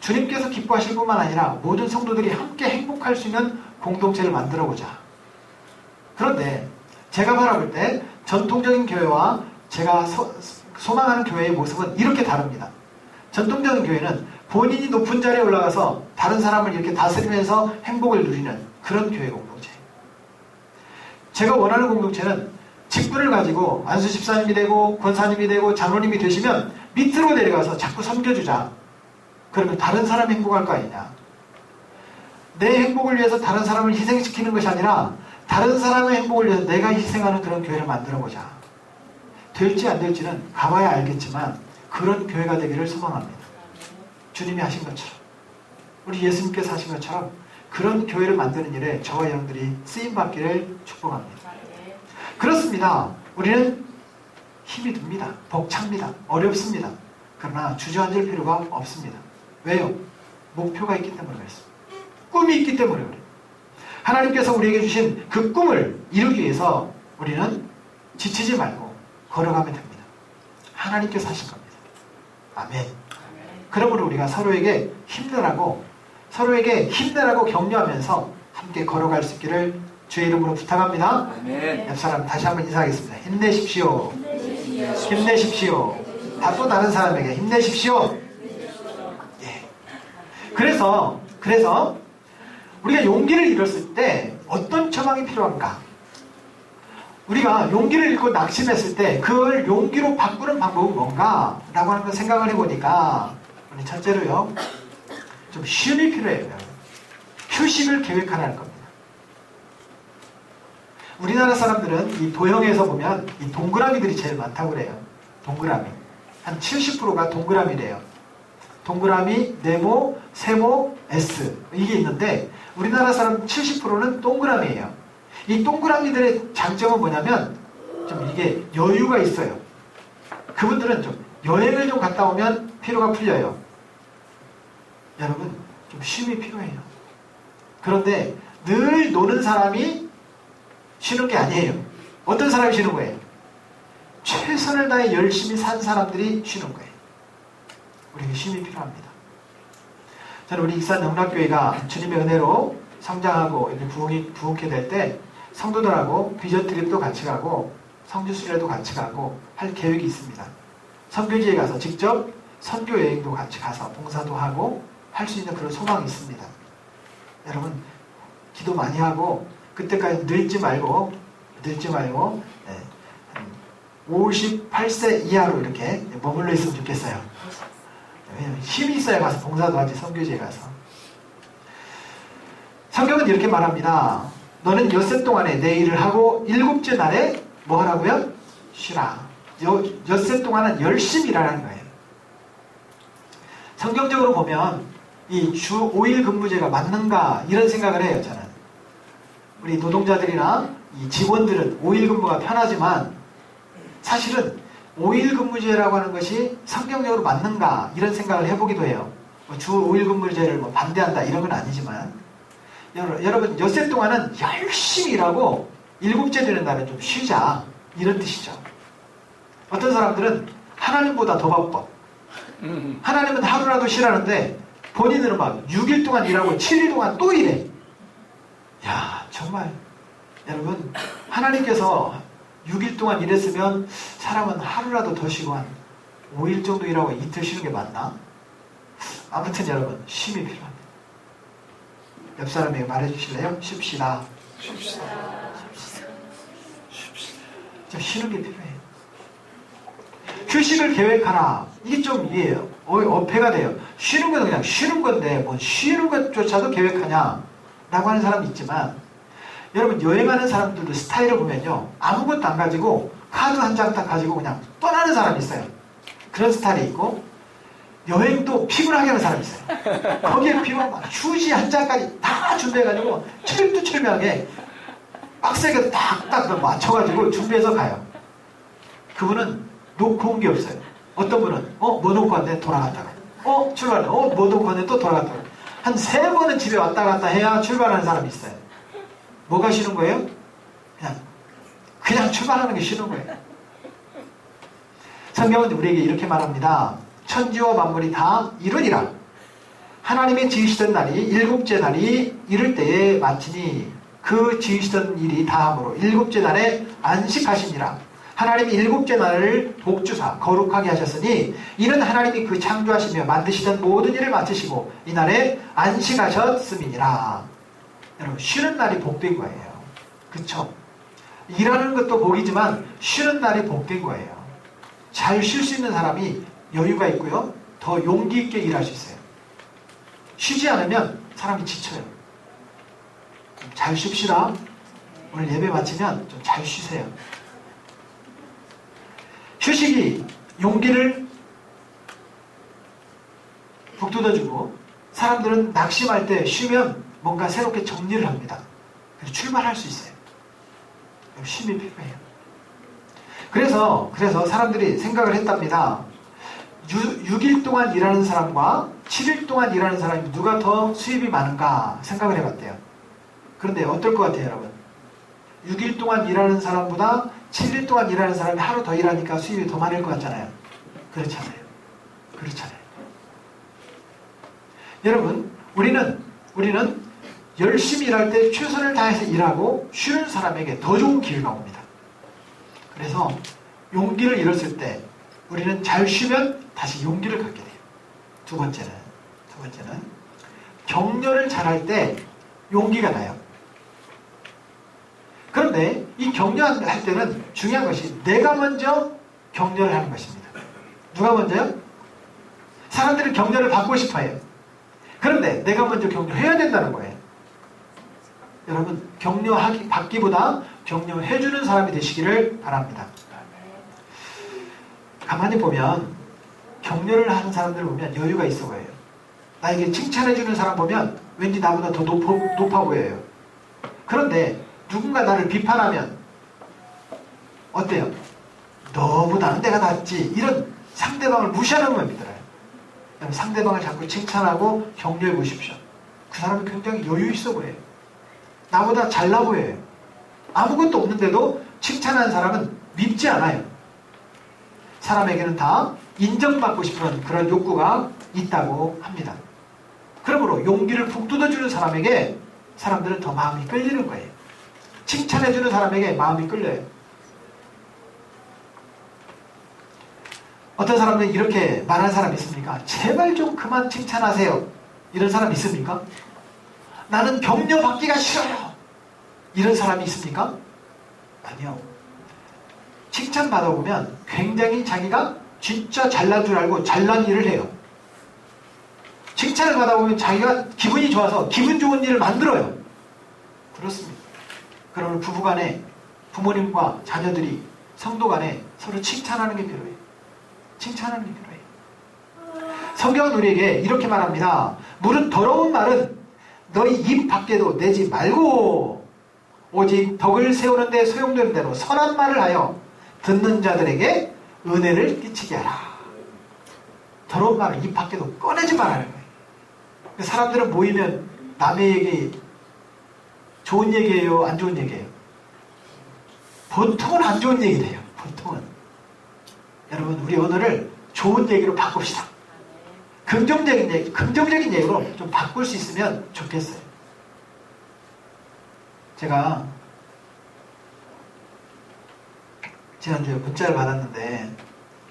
주님께서 기뻐하실 뿐만 아니라 모든 성도들이 함께 행복할 수 있는 공동체를 만들어보자. 그런데 제가 바라볼 때 전통적인 교회와 제가 소망하는 교회의 모습은 이렇게 다릅니다. 전통적인 교회는 본인이 높은 자리에 올라가서 다른 사람을 이렇게 다스리면서 행복을 누리는 그런 교회 공동체. 제가 원하는 공동체는 직분을 가지고 안수 집사님이 되고 권사님이 되고 장로님이 되시면 밑으로 내려가서 자꾸 섬겨주자. 그러면 다른 사람이 행복할 거 아니냐. 내 행복을 위해서 다른 사람을 희생시키는 것이 아니라 다른 사람의 행복을 위해서 내가 희생하는 그런 교회를 만들어보자. 될지 안 될지는 가봐야 알겠지만 그런 교회가 되기를 소망합니다. 주님이 하신 것처럼, 우리 예수님께서 하신 것처럼 그런 교회를 만드는 일에 저와 여러분들이 쓰임받기를 축복합니다. 그렇습니다. 우리는 힘이 듭니다. 벅찹니다. 어렵습니다. 그러나 주저앉을 필요가 없습니다. 왜요? 목표가 있기 때문에 그렇습니다. 꿈이 있기 때문에 그래요. 하나님께서 우리에게 주신 그 꿈을 이루기 위해서 우리는 지치지 말고 걸어가면 됩니다. 하나님께서 하신 겁니다. 아멘. 그러므로 우리가 서로에게 힘내라고 격려하면서 함께 걸어갈 수 있기를 주의 이름으로 부탁합니다. 아멘. 옆 사람 다시 한번 인사하겠습니다. 힘내십시오. 힘내십시오. 또 다른 사람에게 힘내십시오. 예. 그래서 우리가 용기를 잃었을 때 어떤 처방이 필요한가? 우리가 용기를 잃고 낙심했을 때 그걸 용기로 바꾸는 방법은 뭔가? 라고 하는 걸 생각을 해보니까 우리 첫째로요, 좀 쉼이 필요해요. 휴식을 계획하라는 겁니다. 우리나라 사람들은 이 도형에서 보면 이 동그라미들이 제일 많다고 그래요. 동그라미. 한 70%가 동그라미래요. 동그라미, 네모, 세모, S 이게 있는데 우리나라 사람 70%는 동그라미예요. 이 동그라미들의 장점은 뭐냐면 좀 이게 여유가 있어요. 그분들은 좀 여행을 좀 갔다 오면 피로가 풀려요. 여러분 좀 쉼이 필요해요. 그런데 늘 노는 사람이 쉬는 게 아니에요. 어떤 사람이 쉬는 거예요? 최선을 다해 열심히 산 사람들이 쉬는 거예요. 우리에게 쉼이 필요합니다. 저는 우리 익산 영락교회가 주님의 은혜로 성장하고 이렇게 부흥케 될 때 성도들하고 비전 트립도 같이 가고 성지순례도 같이 가고 할 계획이 있습니다. 선교지에 가서 직접 선교 여행도 같이 가서 봉사도 하고 할 수 있는 그런 소망이 있습니다. 여러분 기도 많이 하고 그때까지 늙지 말고 58세 이하로 이렇게 머물러 있으면 좋겠어요. 왜냐면 힘이 있어야 가서 봉사도 하지. 선교지에 가서. 성경은 이렇게 말합니다. 너는 엿새 동안에 내 일을 하고 일곱째 날에 뭐 하라고요? 쉬라. 엿새 동안은 열심히 일하라는 거예요. 성경적으로 보면 이 주 5일 근무제가 맞는가 이런 생각을 해요. 저는 우리 노동자들이나 이 직원들은 5일 근무가 편하지만 사실은 5일 근무제라고 하는 것이 성경적으로 맞는가 이런 생각을 해보기도 해요. 주 5일 근무제를 반대한다 이런 건 아니지만 여러분 엿새 동안은 열심히 일하고 일곱째 되는 날은 좀 쉬자 이런 뜻이죠. 어떤 사람들은 하나님보다 더 바빠. 하나님은 하루라도 쉬라는데 본인들은 막 6일 동안 일하고 7일 동안 또 일해. 야 정말 여러분 하나님께서 6일 동안 일했으면 사람은 하루라도 더 쉬고 한 5일 정도 일하고 이틀 쉬는 게 맞나? 아무튼 여러분 쉼이 필요합니다. 옆 사람에게 말해주실래요? 쉽시다. 좀 쉬는 게 필요해요. 휴식을 계획하라. 이게 좀 이해해요. 어폐가 돼요. 쉬는 건 그냥 쉬는 건데 뭐 쉬는 것조차도 계획하냐 라고 하는 사람이 있지만 여러분 여행하는 사람들도 스타일을 보면요 아무것도 안 가지고 카드 한 장 딱 가지고 그냥 떠나는 사람이 있어요. 그런 스타일이 있고 여행도 피곤하게 하는 사람이 있어요. 거기에 피곤한 휴지 한 장까지 다 준비해가지고 철두철미하게 빡세게 딱딱 맞춰가지고 준비해서 가요. 그분은 놓고 온 게 없어요. 어떤 분은 뭐 놓고 왔네 돌아갔다가 출발해 뭐 놓고 왔네 또 돌아갔다가 한 3번은 집에 왔다 갔다 해야 출발하는 사람이 있어요. 뭐가 쉬는 거예요? 그냥 출발하는 게 쉬는 거예요. 성경은 우리에게 이렇게 말합니다. 천지와 만물이 다 이루니라. 하나님의 지으시던 날이 일곱째 날이 이를 때에 마치니 그 지으시던 일이 다함으로 일곱째 날에 안식하시니라. 하나님이 일곱째 날을 복주사 거룩하게 하셨으니 이는 하나님이 그 창조하시며 만드시던 모든 일을 마치시고 이 날에 안식하셨음이니라. 여러분 쉬는 날이 복된 거예요. 그쵸? 일하는 것도 복이지만 쉬는 날이 복된 거예요. 잘 쉴 수 있는 사람이 여유가 있고요. 더 용기 있게 일할 수 있어요. 쉬지 않으면 사람이 지쳐요. 잘 쉽시다. 오늘 예배 마치면 좀 잘 쉬세요. 휴식이 용기를 북돋아주고 사람들은 낙심할 때 쉬면 뭔가 새롭게 정리를 합니다. 그래서 출발할 수 있어요. 쉼이 필요해요. 그래서 사람들이 생각을 했답니다. 6일 동안 일하는 사람과 7일 동안 일하는 사람이 누가 더 수입이 많은가 생각을 해봤대요. 그런데 어떨 것 같아요, 여러분? 6일 동안 일하는 사람보다 7일 동안 일하는 사람이 하루 더 일하니까 수입이 더 많을 것 같잖아요. 그렇잖아요. 여러분, 우리는 열심히 일할 때 최선을 다해서 일하고 쉬는 사람에게 더 좋은 기회가 옵니다. 그래서 용기를 잃었을 때 우리는 잘 쉬면 다시 용기를 갖게 돼요. 두 번째는 격려를 잘할 때 용기가 나요. 그런데 이 격려할 때는 중요한 것이 내가 먼저 격려를 하는 것입니다. 누가 먼저요? 사람들은 격려를 받고 싶어해요. 그런데 내가 먼저 격려해야 된다는 거예요. 여러분, 받기보다 격려해주는 사람이 되시기를 바랍니다. 가만히 보면 격려를 하는 사람들을 보면 여유가 있어 보여요. 나에게 칭찬해주는 사람 보면 왠지 나보다 더 높아 보여요. 그런데 누군가 나를 비판하면 어때요? 너보다는 내가 낫지. 이런 상대방을 무시하는 마음이 들어요. 상대방을 자꾸 칭찬하고 격려해 보십시오. 그 사람이 굉장히 여유 있어 보여요. 나보다 잘나 보여요. 아무것도 없는데도 칭찬하는 사람은 밉지 않아요. 사람에게는 다 인정받고 싶은 그런 욕구가 있다고 합니다. 그러므로 용기를 북돋아주는 사람에게 사람들은 더 마음이 끌리는 거예요. 칭찬해주는 사람에게 마음이 끌려요. 어떤 사람들은 이렇게 말하는 사람이 있습니까? 제발 좀 그만 칭찬하세요. 이런 사람이 있습니까? 나는 격려받기가 싫어요. 이런 사람이 있습니까? 아니요. 칭찬받아 보면 굉장히 자기가 진짜 잘난 줄 알고 잘난 일을 해요. 칭찬을 받아보면 자기가 기분이 좋아서 기분 좋은 일을 만들어요. 그렇습니다. 그러면 부부간에 부모님과 자녀들이 성도 간에 서로 칭찬하는 게 필요해요. 칭찬하는 게 필요해요. 성경은 우리에게 이렇게 말합니다. 무릇 더러운 말은 너희 입 밖에도 내지 말고 오직 덕을 세우는 데 소용되는 대로 선한 말을 하여 듣는 자들에게 은혜를 끼치게 하라. 더러운 말을 입 밖에도 꺼내지 말라는 거예요. 사람들은 모이면 남의 얘기 좋은 얘기예요? 안 좋은 얘기예요? 보통은 안 좋은 얘기를 해요. 보통은. 여러분, 우리 오늘을 좋은 얘기로 바꿉시다. 긍정적인 얘기로 좀 바꿀 수 있으면 좋겠어요. 제가 지난주에 문자를 받았는데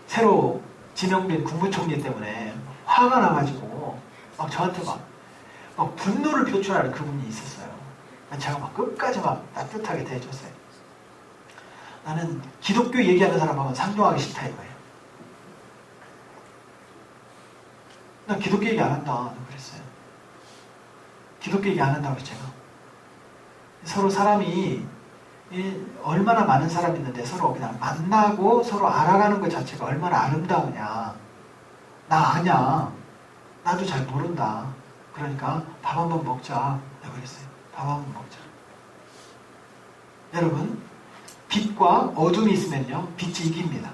새로 지명된 국무총리 때문에 화가 나가지고 막 저한테 막 분노를 표출하는 그분이 있었어요. 제가 막 끝까지 막 따뜻하게 대해줬어요. 나는 기독교 얘기하는 사람하고는 상종하기 싫다 이거예요. 난 기독교 얘기 안 한다 그랬어요. 기독교 얘기 안 한다고 제가. 서로 사람이 얼마나 많은 사람이 있는데 서로 그냥 만나고 서로 알아가는 것 자체가 얼마나 아름다우냐. 나 아냐. 나도 잘 모른다. 그러니까 밥 한번 먹자. 내가 그랬어요. 밥 한번 먹자. 여러분, 빛과 어둠이 있으면요, 빛이 이깁니다.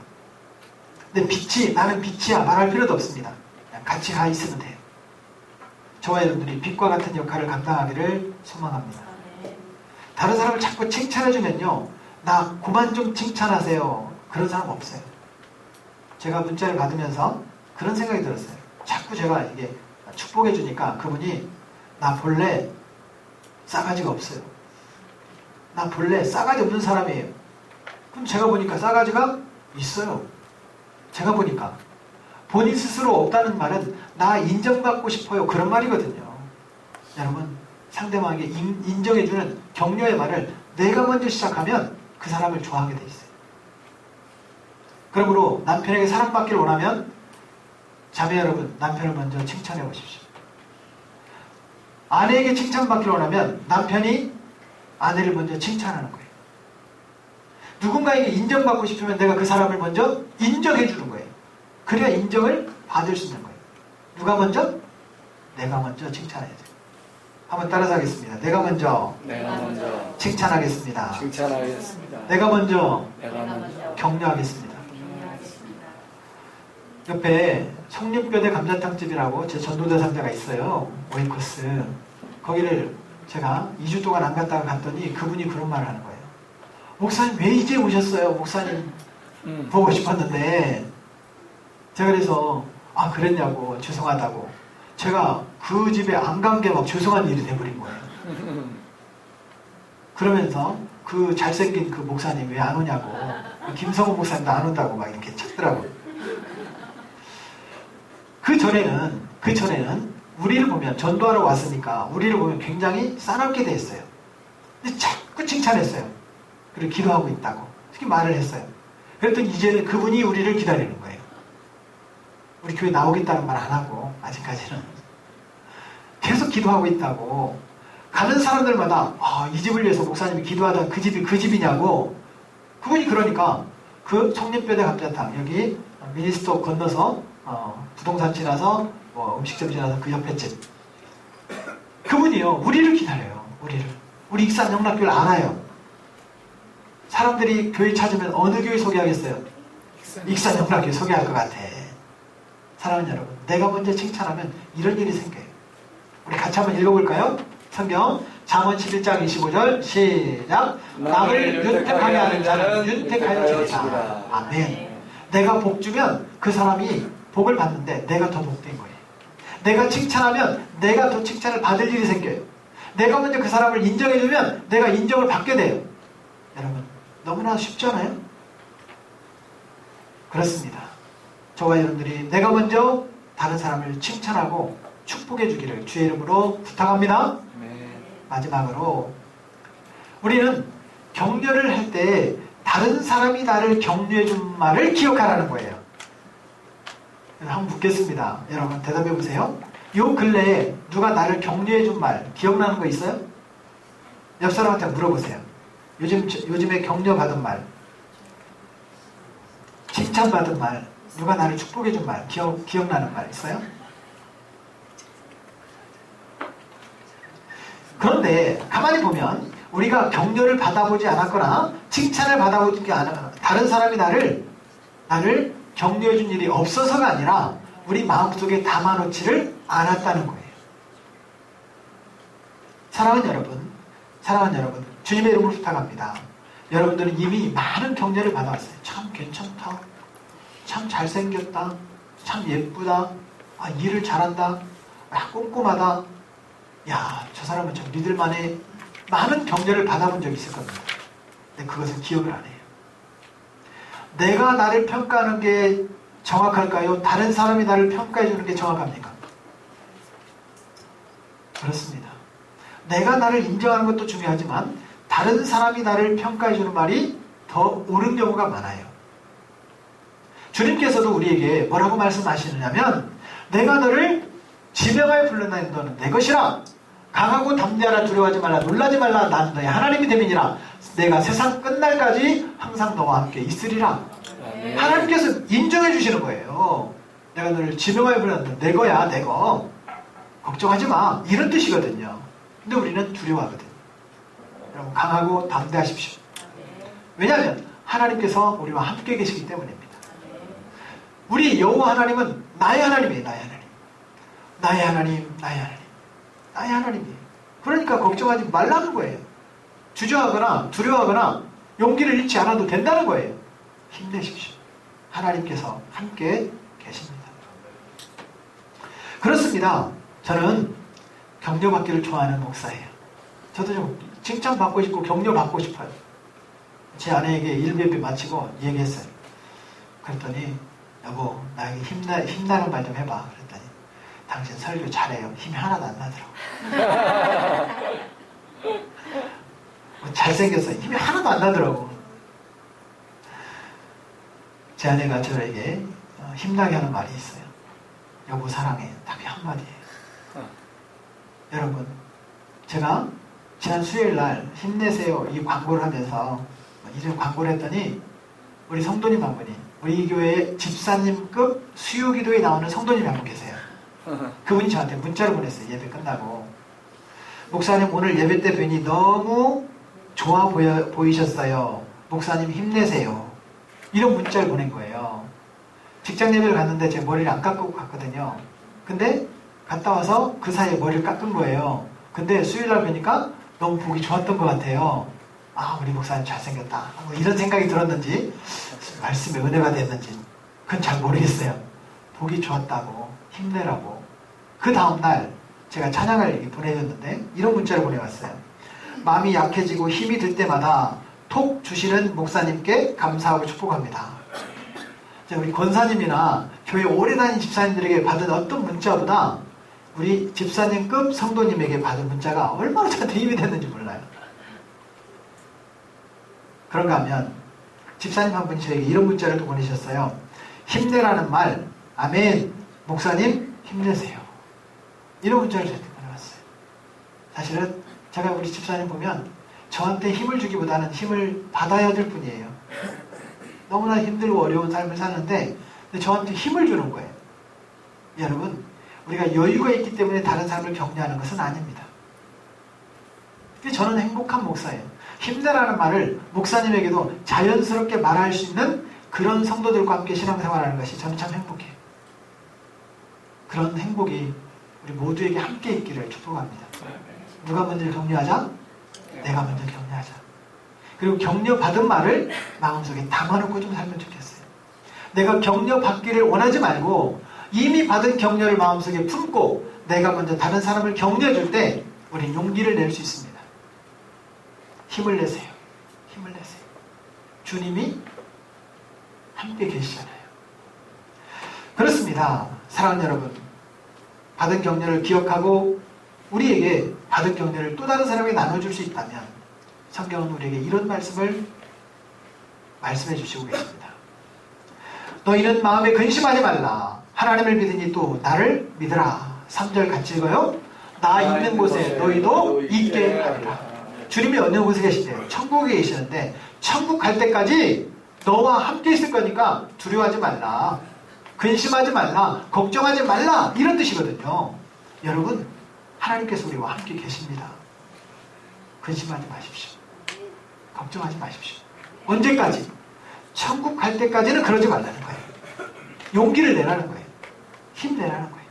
근데 나는 빛이야 말할 필요도 없습니다. 그냥 같이 가 있으면 돼요. 저와 여러분들이 빛과 같은 역할을 감당하기를 소망합니다. 다른 사람을 자꾸 칭찬해주면요, 나 그만 좀 칭찬하세요. 그런 사람 없어요. 제가 문자를 받으면서 그런 생각이 들었어요. 자꾸 제가 이게 축복해주니까 그분이 나 본래 싸가지가 없어요. 나 본래 싸가지 없는 사람이에요. 그럼 제가 보니까 싸가지가 있어요. 제가 보니까. 본인 스스로 없다는 말은 나 인정받고 싶어요. 그런 말이거든요. 여러분, 상대방에게 인정해주는 격려의 말을 내가 먼저 시작하면 그 그 사람을 좋아하게 돼 있어요. 그러므로 남편에게 사랑받기를 원하면 자매 여러분, 남편을 먼저 칭찬해 보십시오. 아내에게 칭찬받기를 원하면 남편이 아내를 먼저 칭찬하는 거예요. 누군가에게 인정받고 싶으면 내가 그 사람을 먼저 인정해 주는 거예요. 그래야 인정을 받을 수 있는 거예요. 누가 먼저? 내가 먼저 칭찬해야 돼요. 한번 따라서 하겠습니다. 내가 먼저 칭찬하겠습니다. 칭찬하겠습니다. 내가 먼저 내가 격려하겠습니다. 옆에 송림뼈대 감자탕집이라고 제 전도 대상자가 있어요. 오이코스. 거기를 제가 2주 동안 안 갔다가 갔더니 그분이 그런 말을 하는 거예요. 목사님 왜 이제 오셨어요? 목사님 보고 싶었는데. 제가 그래서 아 그랬냐고 죄송하다고. 제가 그 집에 안 간 게 막 죄송한 일이 돼버린 거예요. 그러면서 그 잘생긴 그 목사님 왜 안 오냐고. 김성호 목사님도 안 온다고 막 이렇게 찾더라고요. 그 전에는 우리를 보면 전도하러 왔으니까 우리를 보면 굉장히 싸납게 돼 있어요. 근데 자꾸 칭찬했어요. 그리고 기도하고 있다고 특히 말을 했어요. 그랬더니 이제는 그분이 우리를 기다리는 거예요. 우리 교회 나오겠다는 말 안 하고 아직까지는 계속 기도하고 있다고. 가는 사람들마다 이 집을 위해서 목사님이 기도하던 그 집이 그 집이냐고. 그분이 그러니까 그 청림뼈대 감자탕 여기 미니스토 건너서 부동산 지나서 음식점 지나서 그 옆에 집 그분이요 우리를 기다려요. 우리 익산 영락교를 알아요. 사람들이 교회 찾으면 어느 교회 소개하겠어요? 익산 영락교회 소개할 것 같아. 사랑하는 여러분, 내가 먼저 칭찬하면 이런 일이 생겨요. 우리 같이 한번 읽어볼까요? 성경 잠언 11장 25절 시작. 남을 윤택하게 하는 자는 윤택하여 주리라. 아멘. 내가 복 주면 그 사람이 복을 받는데 내가 더 복된 거예요. 내가 칭찬하면 내가 더 칭찬을 받을 일이 생겨요. 내가 먼저 그 사람을 인정해주면 내가 인정을 받게 돼요. 여러분 너무나 쉽잖아요? 그렇습니다. 저와 여러분들이 내가 먼저 다른 사람을 칭찬하고 축복해 주기를 주의 이름으로 부탁합니다. 마지막으로 우리는 격려를 할 때 다른 사람이 나를 격려해 준 말을 기억하라는 거예요. 한번 묻겠습니다. 여러분 대답해 보세요. 요 근래에 누가 나를 격려해 준 말 기억나는 거 있어요? 옆 사람한테 물어보세요. 요즘에 격려받은 말, 칭찬받은 말, 누가 나를 축복해 준 말 기억나는 말 있어요? 그런데 가만히 보면 우리가 격려를 받아보지 않았거나 칭찬을 받아보지 않아 다른 사람이 나를 격려해 준 일이 없어서가 아니라 우리 마음속에 담아놓지를 않았다는 거예요. 사랑하는 여러분, 주님의 이름으로 부탁합니다. 여러분들은 이미 많은 격려를 받아왔어요. 참 괜찮다, 참 잘생겼다, 참 예쁘다, 일을 잘한다, 꼼꼼하다, 야, 저 사람은 참 믿을만해. 많은 격려를 받아본 적이 있을 겁니다. 근데 그것은 기억을 안 해요. 내가 나를 평가하는 게 정확할까요? 다른 사람이 나를 평가해 주는 게 정확합니까? 그렇습니다. 내가 나를 인정하는 것도 중요하지만 다른 사람이 나를 평가해 주는 말이 더 옳은 경우가 많아요. 주님께서도 우리에게 뭐라고 말씀하시느냐면 내가 너를 지명하여 불렀나니 너는 내 것이라. 강하고 담대하라. 두려워하지 말라. 놀라지 말라. 나는 너의 하나님이 됨이니라. 내가 세상 끝날까지 항상 너와 함께 있으리라. 하나님께서 인정해 주시는 거예요. 내가 너를 지명하여 불렀는데 내 거야, 내 거. 걱정하지 마. 이런 뜻이거든요. 근데 우리는 두려워하거든요. 여러분 강하고 담대하십시오. 왜냐하면 하나님께서 우리와 함께 계시기 때문입니다. 우리 여호와 하나님은 나의 하나님이에요. 나의 하나님. 나의 하나님, 나의 하나님. 나의 하나님이에요. 그러니까 걱정하지 말라는 거예요. 주저하거나 두려워하거나 용기를 잃지 않아도 된다는 거예요. 힘내십시오. 하나님께서 함께 계십니다. 그렇습니다. 저는 격려받기를 좋아하는 목사예요. 저도 좀 칭찬받고 싶고 격려받고 싶어요. 제 아내에게 일배배 마치고 얘기했어요. 그랬더니 여보 나에게 힘나는 말 좀 해봐. 그랬더니 당신 설교 잘해요. 힘이 하나도 안 나더라고. 잘생겼어요. 힘이 하나도 안 나더라고. 제 아내가 저에게 힘나게 하는 말이 있어요. 여보 사랑해. 딱 한마디예요. 여러분, 제가 지난 수요일 날 힘내세요 이 광고를 하면서 이런 광고를 했더니 우리 성도님 한 분이, 우리 교회 집사님급 수요기도에 나오는 성도님이 한 분 계세요. 그분이 저한테 문자를 보냈어요. 예배 끝나고. 목사님 오늘 예배 때 뵈니 너무 좋아 보이셨어요. 목사님 힘내세요. 이런 문자를 보낸 거예요. 직장 예배를 갔는데 제 머리를 안 깎고 갔거든요. 근데 갔다 와서 그 사이에 머리를 깎은 거예요. 근데 수요일날 뵈니까 너무 보기 좋았던 것 같아요. 아, 우리 목사님 잘생겼다. 뭐 이런 생각이 들었는지 말씀에 은혜가 됐는지 그건 잘 모르겠어요. 보기 좋았다고 힘내라고. 그 다음날 제가 찬양할 얘기 보내줬는데 이런 문자를 보내왔어요. 마음이 약해지고 힘이 들 때마다 톡 주시는 목사님께 감사하고 축복합니다. 우리 권사님이나 교회 오래 다닌 집사님들에게 받은 어떤 문자보다 우리 집사님급 성도님에게 받은 문자가 얼마나 저한테 힘이 됐는지 몰라요. 그런가 하면 집사님 한 분이 저에게 이런 문자를 또 보내셨어요. 힘내라는 말, 아멘, 목사님 힘내세요. 이런 문자를 저한테 보내왔어요. 사실은 제가 우리 집사님 보면 저한테 힘을 주기보다는 힘을 받아야 될 뿐이에요. 너무나 힘들고 어려운 삶을 사는데 저한테 힘을 주는 거예요. 여러분, 우리가 여유가 있기 때문에 다른 사람을 격려하는 것은 아닙니다. 저는 행복한 목사예요. 힘내라는 말을 목사님에게도 자연스럽게 말할 수 있는 그런 성도들과 함께 신앙생활하는 것이 저는 참 행복해요. 그런 행복이 우리 모두에게 함께 있기를 축복합니다. 누가 먼저 격려하자? 내가 먼저 격려하자. 그리고 격려받은 말을 마음속에 담아놓고 좀 살면 좋겠어요. 내가 격려받기를 원하지 말고 이미 받은 격려를 마음속에 품고 내가 먼저 다른 사람을 격려해줄 때 우리는 용기를 낼 수 있습니다. 힘을 내세요. 힘을 내세요. 주님이 함께 계시잖아요. 그렇습니다. 사랑하는 여러분, 받은 격려를 기억하고 우리에게 받은 격려를 또 다른 사람에게 나눠줄 수 있다면 성경은 우리에게 이런 말씀을 말씀해 주시고 계십니다. 너희는 마음에 근심하지 말라. 하나님을 믿으니 또 나를 믿으라. 3절 같이 읽어요. 나 있는 곳에 너희도 있게 하리라. 주님이 어느 곳에 계시대요? 천국에 계시는데 천국 갈 때까지 너와 함께 있을 거니까 두려워하지 말라. 근심하지 말라. 걱정하지 말라. 이런 뜻이거든요. 여러분, 하나님께서 우리와 함께 계십니다. 근심하지 마십시오. 걱정하지 마십시오. 언제까지? 천국 갈 때까지는 그러지 말라는 거예요. 용기를 내라는 거예요. 힘내라는 거예요.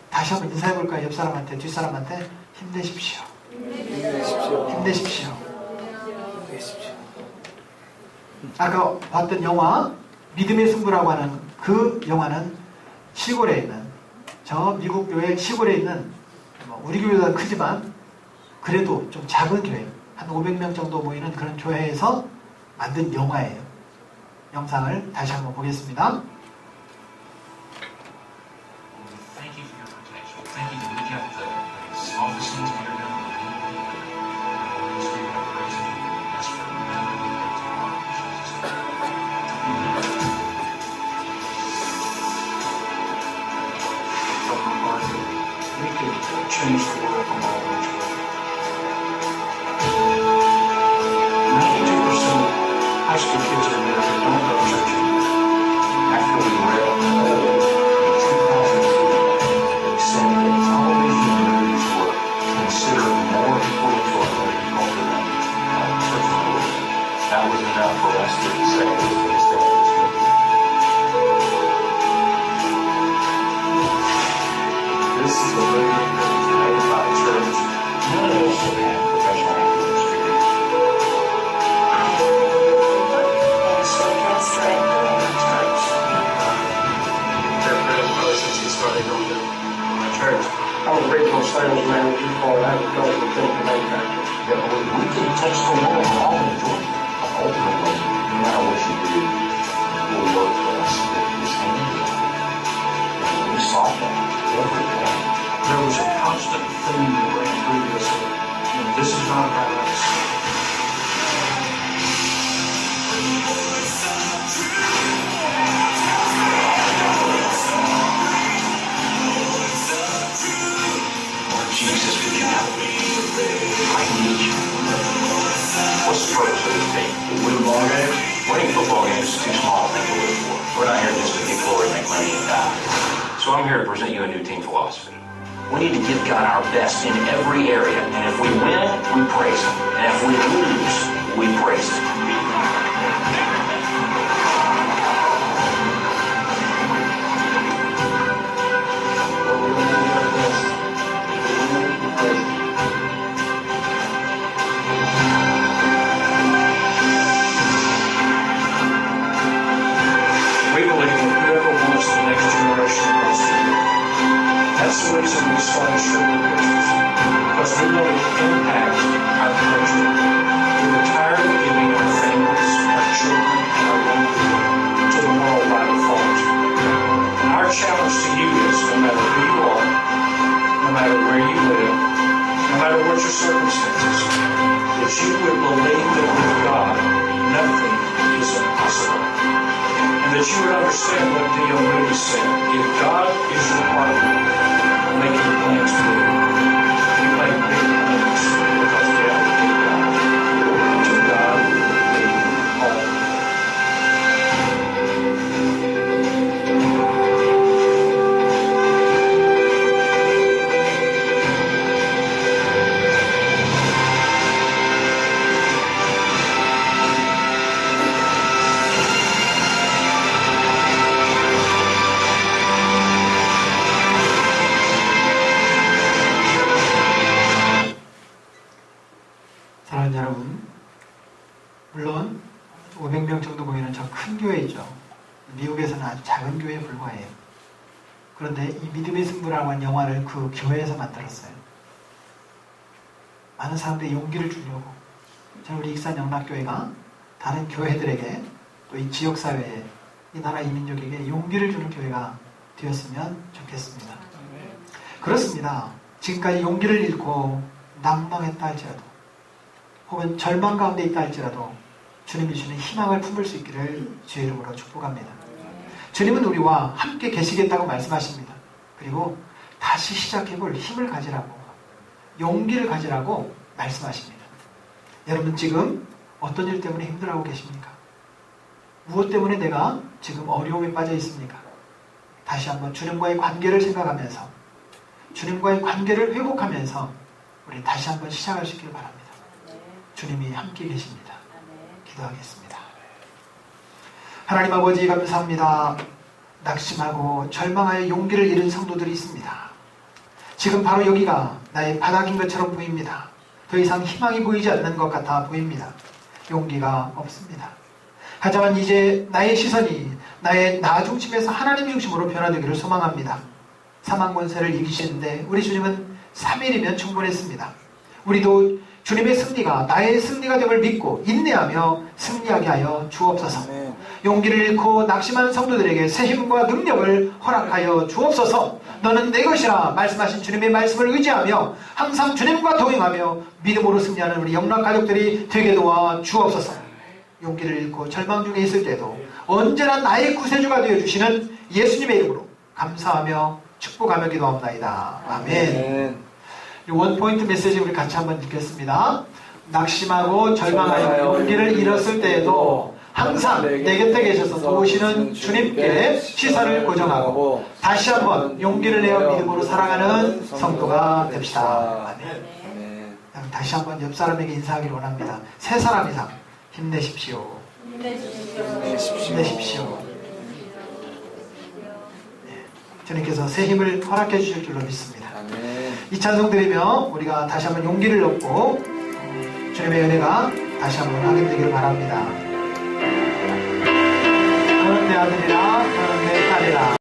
다시 한번 인사해볼까요? 옆 사람한테, 뒷 사람한테 힘내십시오. 힘내십시오. 힘내십시오. 아까 봤던 영화 믿음의 승부라고 하는 그 영화는 시골에 있는, 저 미국 교회 시골에 있는, 우리 교회보다 크지만 그래도 좀 작은 교회, 한 500명 정도 모이는 그런 교회에서 만든 영화예요. 영상을 다시 한번 보겠습니다. Thank you for your protection. Thank you that we kept the small scenes we are doing. Holy Spirit, I praise you. Ask for remembering me tomorrow. From our heart, we could change the world from all over. 92% of high school kids in America don't go to church anymore. After we read in 2002, they said that television movies were considered more important to our American culture than church movies. That was enough for us to say that we could stay in this movie. This is a movie that was made by a church. None of us have had professional acting experience. Since he started going to church. I was regional sales manager for agricultural equipment manufacturer. Yeah, but we can touch the world all in Georgia. Ultimately, no matter what you do, it will work for us. His hand is on it. And we saw that every day. There was a constant theme that ran through this. This is not about us. I'm here to present you a new team philosophy. We need to give God our best in every area. And if we win, we praise Him. And if we lose, we praise Him. We believe that whoever wants the next generation wants to do. That's the reason we started Sherwood Pictures. Because we know it can impact our country. We're tired of giving our families, our children, and our young people to the world by default. And our challenge to you is, no matter who you are, no matter where you live, no matter what your circumstances, that you would believe that with God, nothing is impossible. And that you would understand what D.L. Moody said. If God is your partner, make your plans big. You make big plans because they are big God. To God be all. 사랑하는 여러분, 물론 500명 정도 모이는 저 큰 교회이죠. 미국에서는 아주 작은 교회에 불과해요. 그런데 이 믿음의 승부라고 하는 영화를 그 교회에서 만들었어요. 많은 사람들이 용기를 주려고 저는 우리 익산 영락교회가 다른 교회들에게 또 이 지역사회에 이 나라 이민족에게 용기를 주는 교회가 되었으면 좋겠습니다. 그렇습니다. 지금까지 용기를 잃고 낙망했다 할지라도 혹은 절망 가운데 있다 할지라도 주님이 주는 희망을 품을 수 있기를 주의 이름으로 축복합니다. 주님은 우리와 함께 계시겠다고 말씀하십니다. 그리고 다시 시작해볼 힘을 가지라고, 용기를 가지라고 말씀하십니다. 여러분 지금 어떤 일 때문에 힘들어하고 계십니까? 무엇 때문에 내가 지금 어려움에 빠져 있습니까? 다시 한번 주님과의 관계를 생각하면서 주님과의 관계를 회복하면서 우리 다시 한번 시작할 수 있기를 바랍니다. 주님이 함께 계십니다. 기도하겠습니다. 하나님 아버지 감사합니다. 낙심하고 절망하여 용기를 잃은 성도들이 있습니다. 지금 바로 여기가 나의 바닥인 것처럼 보입니다. 더 이상 희망이 보이지 않는 것 같아 보입니다. 용기가 없습니다. 하지만 이제 나의 시선이 나의 나 중심에서 하나님 중심으로 변화되기를 소망합니다. 사망 권세를 이기시는데 우리 주님은 3일이면 충분했습니다. 우리도 주님의 승리가 나의 승리가 됨을 믿고 인내하며 승리하게 하여 주옵소서. 용기를 잃고 낙심하는 성도들에게 새 힘과 능력을 허락하여 주옵소서. 너는 내 것이라 말씀하신 주님의 말씀을 의지하며 항상 주님과 동행하며 믿음으로 승리하는 우리 영락 가족들이 되게 도와 주옵소서. 용기를 잃고 절망 중에 있을 때도 언제나 나의 구세주가 되어주시는 예수님의 이름으로 감사하며 축복하며 기도합니다. 아멘. 이 원포인트 메시지 우리 같이 한번 읽겠습니다. 낙심하고 절망하여 용기를 잃었을 때에도 항상 내 곁에 계셔서 도우시는 주님께 시선을 고정하고 다시 한번 용기를 내어 믿음으로 살아가는 성도가 됩시다. 아멘. 다시 한번 옆 사람에게 인사하기를 원합니다. 세 사람 이상 힘내십시오. 힘내십시오. 주님께서 새 힘을 허락해 주실 줄로 믿습니다. 이 찬송 드리며 우리가 다시 한번 용기를 얻고 주님의 은혜가 다시 한번 확인되기를 바랍니다. 너는 내 아들이라, 너는 내 딸이라.